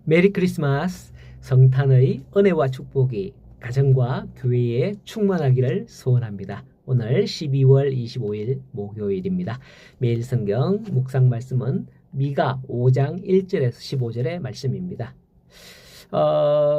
메리 크리스마스. 성탄의 은혜와 축복이 가정과 교회에 충만하기를 소원합니다. 오늘 12월 25일 목요일입니다. 매일 성경 묵상 말씀은 미가 5장 1절에서 15절의 말씀입니다.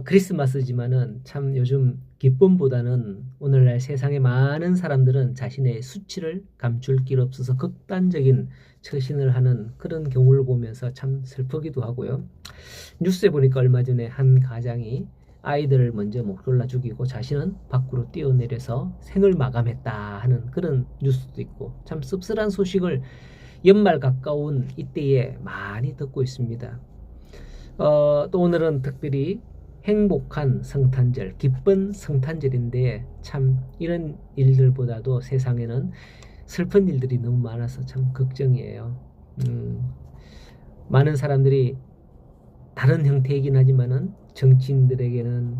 크리스마스지만은 참 요즘 기쁨보다는 오늘날 세상의 많은 사람들은 자신의 수치를 감출 길 없어서 극단적인 처신을 하는 그런 경우를 보면서 참 슬프기도 하고요. 뉴스에 보니까 얼마 전에 한 가장이 아이들을 먼저 목 졸라 죽이고 자신은 밖으로 뛰어내려서 생을 마감했다 하는 그런 뉴스도 있고 참 씁쓸한 소식을 연말 가까운 이때에 많이 듣고 있습니다. 또 오늘은 특별히 행복한 성탄절, 기쁜 성탄절인데 참 이런 일들보다도 세상에는 슬픈 일들이 너무 많아서 참 걱정이에요. 많은 사람들이 다른 형태이긴 하지만은 정치인들에게는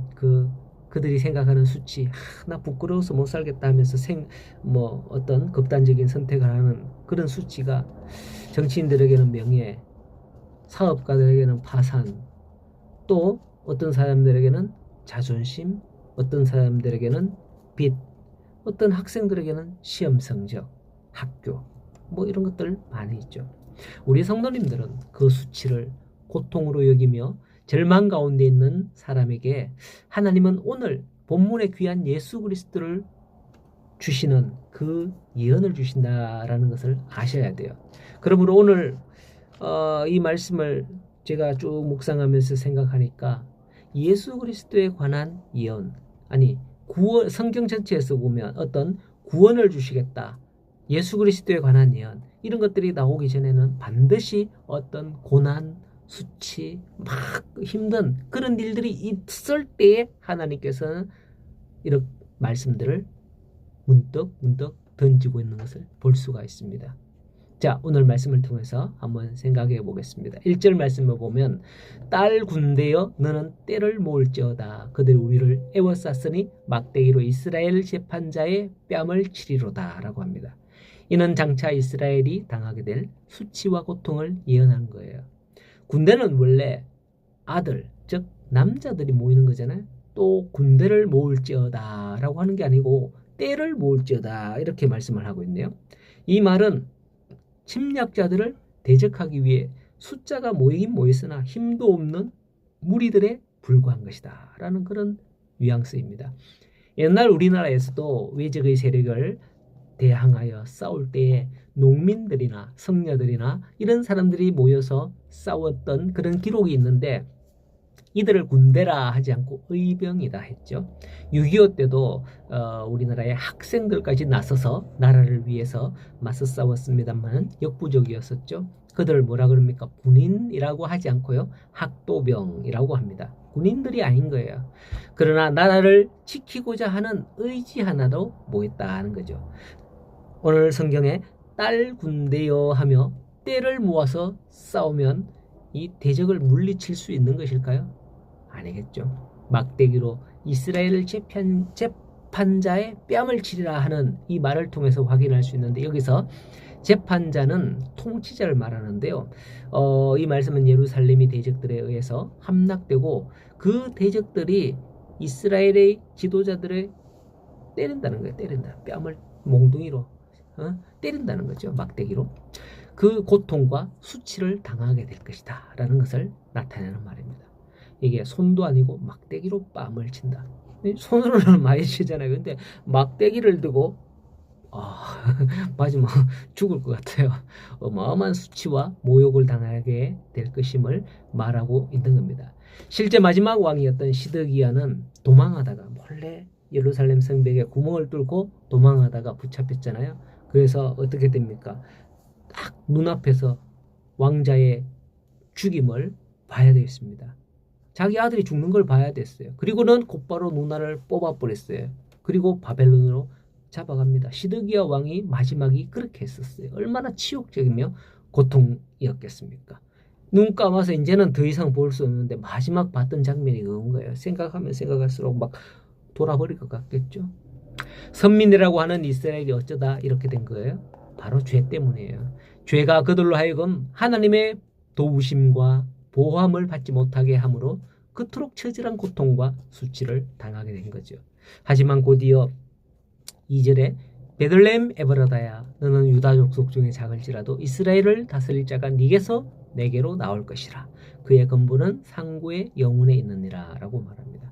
그들이 생각하는 수치, 나 부끄러워서 못 살겠다 하면서 어떤 극단적인 선택을 하는 그런 수치가 정치인들에게는 명예, 사업가들에게는 파산, 또 어떤 사람들에게는 자존심, 어떤 사람들에게는 빚, 어떤 학생들에게는 시험 성적, 학교, 이런 것들 많이 있죠. 우리 성도님들은 그 수치를 고통으로 여기며 절망 가운데 있는 사람에게 하나님은 오늘 본문에 귀한 예수 그리스도를 주시는 그 예언을 주신다라는 것을 아셔야 돼요. 그러므로 오늘 이 말씀을 제가 쭉 묵상하면서 생각하니까 예수 그리스도에 관한 예언, 구원, 성경 전체에서 보면 어떤 구원을 주시겠다, 예수 그리스도에 관한 예언, 이런 것들이 나오기 전에는 반드시 어떤 고난, 수치, 막 힘든 그런 일들이 있을 때에 하나님께서는 이런 말씀들을 문득 던지고 있는 것을 볼 수가 있습니다. 자, 오늘 말씀을 통해서 한번 생각해 보겠습니다. 1절 말씀을 보면 딸 군대여 너는 때를 모을지어다. 그들이 우리를 애워쌌으니 막대기로 이스라엘 재판자의 뺨을 치리로다 라고 합니다. 이는 장차 이스라엘이 당하게 될 수치와 고통을 예언하는 거예요. 군대는 원래 아들, 즉 남자들이 모이는 거잖아요. 또 군대를 모을지어다 라고 하는 게 아니고 때를 모을지어다 이렇게 말씀을 하고 있네요. 이 말은 침략자들을 대적하기 위해 숫자가 모이긴 모였으나 힘도 없는 무리들에 불과한 것이다 라는 그런 뉘앙스입니다. 옛날 우리나라에서도 외적의 세력을 대항하여 싸울 때에 농민들이나 성녀들이나 이런 사람들이 모여서 싸웠던 그런 기록이 있는데 이들을 군대라 하지 않고 의병이다 했죠. 6.25 때도 우리나라의 학생들까지 나서서 나라를 위해서 맞서 싸웠습니다만 역부족이었었죠. 그들을 뭐라 그럽니까? 군인이라고 하지 않고요. 학도병이라고 합니다. 군인들이 아닌 거예요. 그러나 나라를 지키고자 하는 의지 하나로 모였다는 거죠. 오늘 성경에 딸 군대여 하며 때를 모아서 싸우면 이 대적을 물리칠 수 있는 것일까요? 아니겠죠. 막대기로 이스라엘을 재판자의 뺨을 치리라 하는 이 말을 통해서 확인할 수 있는데 여기서 재판자는 통치자를 말하는데요. 이 말씀은 예루살렘이 대적들에 의해서 함락되고 그 대적들이 이스라엘의 지도자들을 때린다는 거예요. 때린다. 뺨을 몽둥이로 때린다는 거죠. 막대기로. 그 고통과 수치를 당하게 될 것이다 라는 것을 나타내는 말입니다. 이게 손도 아니고 막대기로 뺨을 친다. 손으로는 많이 치잖아요. 근데 막대기를 들고 맞으면 죽을 것 같아요. 어마어마한 수치와 모욕을 당하게 될 것임을 말하고 있는 겁니다. 실제 마지막 왕이었던 시드기야는 도망하다가 몰래 예루살렘 성벽에 구멍을 뚫고 도망하다가 붙잡혔잖아요. 그래서 어떻게 됩니까? 딱 눈앞에서 왕자의 죽임을 봐야 되겠습니다. 자기 아들이 죽는 걸 봐야 됐어요. 그리고는 곧바로 누나를 뽑아버렸어요. 그리고 바벨론으로 잡아갑니다. 시드기야 왕이 마지막이 그렇게 했었어요. 얼마나 치욕적이며 고통이었겠습니까? 눈 감아서 이제는 더 이상 볼 수 없는데 마지막 봤던 장면이 그런 거예요. 생각하면 생각할수록 막 돌아버릴 것 같겠죠. 선민이라고 하는 이스라엘이 어쩌다 이렇게 된 거예요? 바로 죄 때문이에요. 죄가 그들로 하여금 하나님의 도우심과 보호함을 받지 못하게 함으로 그토록 처절한 고통과 수치를 당하게 된 거죠. 하지만 곧이어 2절에 베들레헴 에브라다야 너는 유다 족속 중에 작을지라도 이스라엘을 다스릴 자가 네게서 내게로 나올 것이라. 그의 근본은 상고의 영혼에 있느니라 라고 말합니다.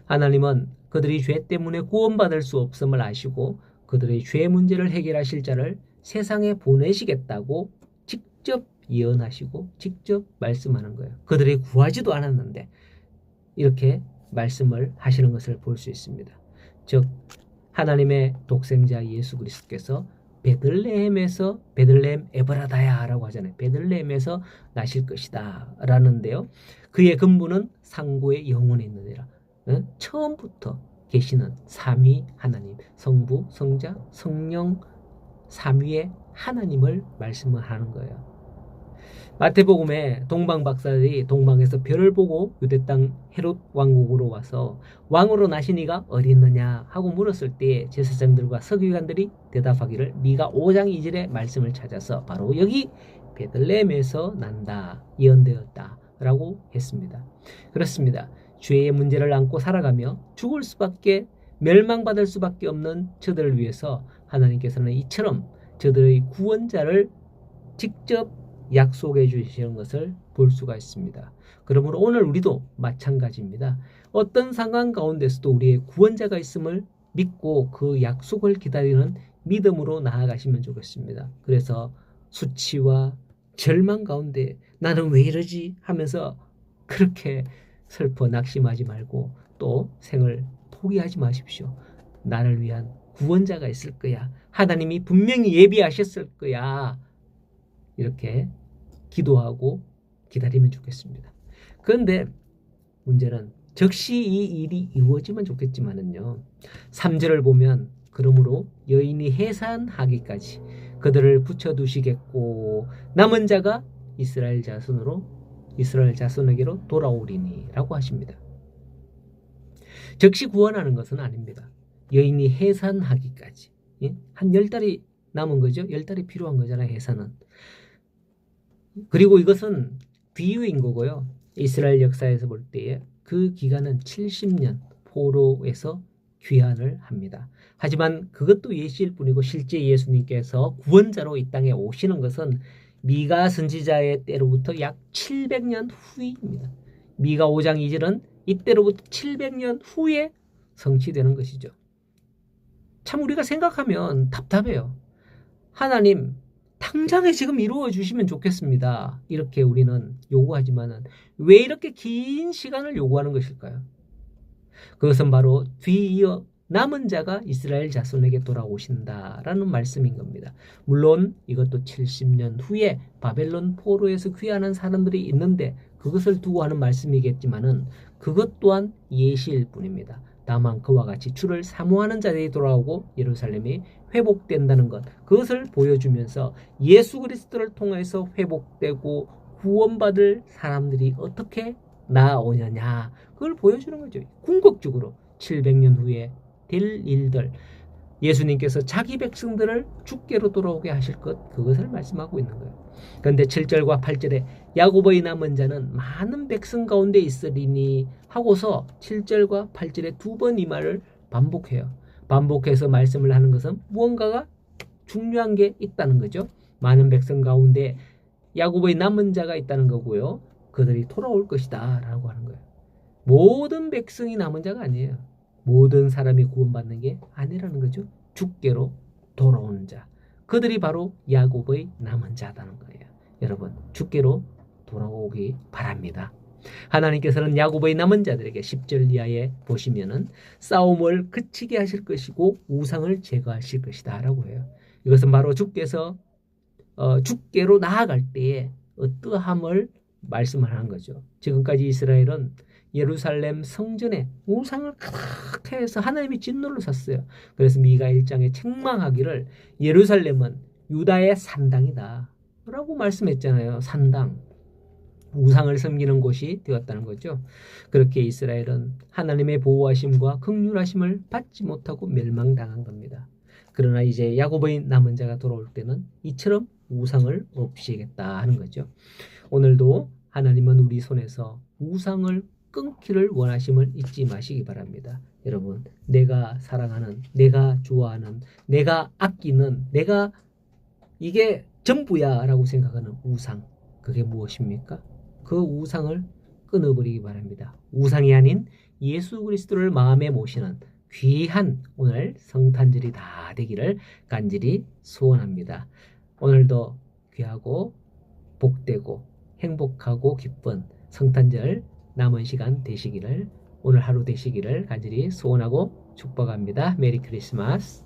하나님은 그들이 죄 때문에 구원받을 수 없음을 아시고 그들의 죄 문제를 해결하실 자를 세상에 보내시겠다고 직접 예언하시고 직접 말씀하는 거예요. 그들이 구하지도 않았는데 이렇게 말씀을 하시는 것을 볼 수 있습니다. 즉 하나님의 독생자 예수 그리스도께서 베들레헴 에브라다야라고 하잖아요. 베들레헴에서 나실 것이다 라는데요. 그의 근본은 상고의 영혼에 있느니라. 처음부터 계시는 삼위 하나님, 성부, 성자, 성령 삼위의 하나님을 말씀을 하는 거예요. 마태복음에 동방 박사들이 동방에서 별을 보고 유대 땅 헤롯 왕국으로 와서 왕으로 나신 이가 어디 있느냐 하고 물었을 때 제사장들과 서기관들이 대답하기를 미가 5장 2절의 말씀을 찾아서 바로 여기 베들레헴에서 난다 예언되었다 라고 했습니다. 그렇습니다. 죄의 문제를 안고 살아가며 죽을 수밖에 멸망받을 수밖에 없는 저들을 위해서 하나님께서는 이처럼 저들의 구원자를 직접 약속해 주시는 것을 볼 수가 있습니다. 그러므로 오늘 우리도 마찬가지입니다. 어떤 상황 가운데서도 우리의 구원자가 있음을 믿고 그 약속을 기다리는 믿음으로 나아가시면 좋겠습니다. 그래서 수치와 절망 가운데 나는 왜 이러지 하면서 그렇게 슬퍼 낙심하지 말고 또 생을 포기하지 마십시오. 나를 위한 구원자가 있을 거야. 하나님이 분명히 예비하셨을 거야. 이렇게 기도하고 기다리면 좋겠습니다. 그런데 문제는 즉시 이 일이 이루어지면 좋겠지만은요. 3절을 보면 그러므로 여인이 해산하기까지 그들을 붙여두시겠고 남은 자가 이스라엘 자손에게로 돌아오리니 라고 하십니다. 즉시 구원하는 것은 아닙니다. 여인이 해산하기까지 한 10달이 남은 거죠. 10달이 필요한 거잖아요. 해산은. 그리고 이것은 비유인 거고요. 이스라엘 역사에서 볼 때에 그 기간은 70년 포로에서 귀환을 합니다. 하지만 그것도 예시일 뿐이고 실제 예수님께서 구원자로 이 땅에 오시는 것은 미가 선지자의 때로부터 약 700년 후입니다. 미가 5장 2절은 이때로부터 700년 후에 성취되는 것이죠. 참 우리가 생각하면 답답해요. 하나님 당장에 지금 이루어 주시면 좋겠습니다. 이렇게 우리는 요구하지만은 왜 이렇게 긴 시간을 요구하는 것일까요? 그것은 바로 뒤이어 남은 자가 이스라엘 자손에게 돌아오신다라는 말씀인 겁니다. 물론 이것도 70년 후에 바벨론 포로에서 귀환한 사람들이 있는데 그것을 두고 하는 말씀이겠지만은 그것 또한 예시일 뿐입니다. 다만 그와 같이 주를 사모하는 자들이 돌아오고 예루살렘이 회복된다는 것, 그것을 보여주면서 예수 그리스도를 통해서 회복되고 구원받을 사람들이 어떻게 나오느냐, 그걸 보여주는 거죠. 궁극적으로 700년 후에 될 일들, 예수님께서 자기 백성들을 주께로 돌아오게 하실 것, 그것을 말씀하고 있는 거예요. 그런데 7절과 8절에 야곱의 남은 자는 많은 백성 가운데 있으리니 하고서 7절과 8절에 두 번 이 말을 반복해요. 반복해서 말씀을 하는 것은 무언가가 중요한 게 있다는 거죠. 많은 백성 가운데 야곱의 남은 자가 있다는 거고요. 그들이 돌아올 것이다 라고 하는 거예요. 모든 백성이 남은 자가 아니에요. 모든 사람이 구원받는 게 아니라는 거죠. 주께로 돌아오는 자, 그들이 바로 야곱의 남은 자다는 거예요. 여러분, 주께로 돌아오기 바랍니다. 하나님께서는 야곱의 남은 자들에게 10절 이하에 보시면은 싸움을 그치게 하실 것이고 우상을 제거하실 것이다 라고 해요. 이것은 바로 주께서 주께로 나아갈 때에 어떠함을 말씀을 하는 거죠. 지금까지 이스라엘은 예루살렘 성전에 우상을 그렇게 해서 하나님이 진노를 샀어요. 그래서 미가 1장에 책망하기를 예루살렘은 유다의 산당이다 라고 말씀했잖아요. 산당, 우상을 섬기는 곳이 되었다는 거죠. 그렇게 이스라엘은 하나님의 보호하심과 긍휼하심을 받지 못하고 멸망당한 겁니다. 그러나 이제 야곱의 남은 자가 돌아올 때는 이처럼 우상을 없애겠다 하는 거죠. 오늘도 하나님은 우리 손에서 우상을 끊기를 원하심을 잊지 마시기 바랍니다. 여러분, 내가 사랑하는, 내가 좋아하는, 내가 아끼는, 내가 이게 전부야 라고 생각하는 우상, 그게 무엇입니까? 그 우상을 끊어버리기 바랍니다. 우상이 아닌 예수 그리스도를 마음에 모시는 귀한 오늘 성탄절이 다 되기를 간절히 소원합니다. 오늘도 귀하고 복되고 행복하고 기쁜 성탄절 남은 시간 되시기를, 오늘 하루 되시기를 간절히 소원하고 축복합니다. 메리 크리스마스.